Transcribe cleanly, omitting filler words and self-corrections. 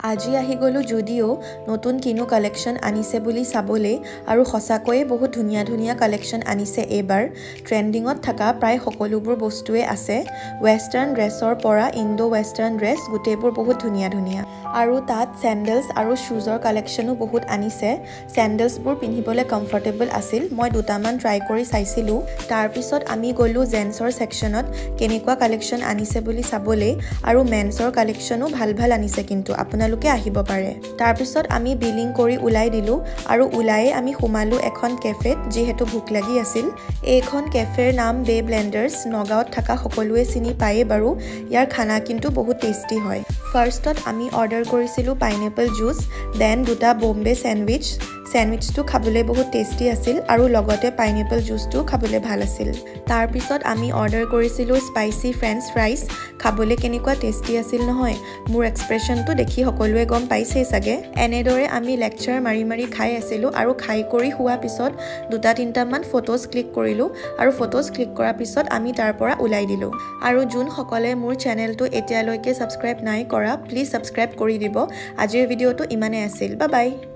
আজি আহি গলো যদিও নতুন কিনো কালেকশ্যন আনিছে বুলি চাবলৈ আৰু সঁচাকৈয়ে বহুত ধুনীয়া ধুনীয়া কালেকশ্যন আনিছে এইবাৰ ট্ৰেন্ডিঙত থকা প্ৰায় সকলোবোৰ বস্তুৱে আছে ৱেষ্টাৰ্ণ ড্ৰেছৰ পৰা ইণ্ডো ৱেষ্টাৰ্ণ ড্ৰেছ গোটেইবোৰ বহুত ধুনীয়া ধুনীয়া আৰু তাত চেণ্ডেলছ আৰু শ্বুজৰ কালেকশ্যনো বহুত আনিছে চেণ্ডেলছবোৰ পিন্ধিবলৈ কমফৰ্টেবল আছিল মই দুটামান ট্ৰাই কৰি চাইছিলোঁ তাৰপিছত আমি গ'লো জেন্সৰ ছেকশ্যনত কেনেকুৱা কালেকশ্যন আনিছে বুলি চাবলৈ আৰু মেন্সৰ কালেকশ্যনো ভাল ভাল আনিছে কিন্তু আপোনালোকে আহিব পাৰে তাৰপিছত আমি বিলিং কৰি উলাই দিলো আৰু উলায়ে আমি সোমালো এখন কেফেত যেহেতু ভুক লাগি আছিল এইখন কেফেৰ নাম বে ব্লেন্ডাৰ্ছ নগাঁৱত থকা সকলোৱে চিনি পায়ে বাৰু ইয়াৰ খানা কিন্তু বহুত টেষ্টি হয় ফাৰ্ষ্টত আমি অৰ্ডাৰ কৰিছিলোঁ পাইনএপল জুচ দেন দুটা বম্বে চেণ্ডউইচটো খাবলৈ বহুত টেষ্টি আছিল আৰু লগতে পাইনএপল জুচটো খাবলৈ ভাল আছিল তাৰপিছত আমি অৰ্ডাৰ কৰিছিলোঁ স্পাইচি ফ্ৰেঞ্চ ফ্ৰাইজ খাবলৈ কেনেকুৱা টেষ্টি আছিল নহয় মোৰ এক্সপ্ৰেছনটো দেখি সকলোৱে গম পাইছেই চাগে এনেদৰে আমি লেকচাৰ মাৰি মাৰি খাই আছিলোঁ আৰু খাই কৰি হোৱা পিছত দুটা তিনিটামান ফটোজ ক্লিক কৰিলোঁ আৰু ফটোজ ক্লিক কৰাৰ পিছত আমি তাৰ পৰা ওলাই দিলোঁ আৰু যোনসকলে মোৰ চেনেলটো এতিয়ালৈকে ছাবস্ক্ৰাইব নাই কৰা প্লিজ ছাবস্ক্ৰাইব কৰি দিব আজিৰ ভিডিঅ'টো ইমানে আছিল বাই বাই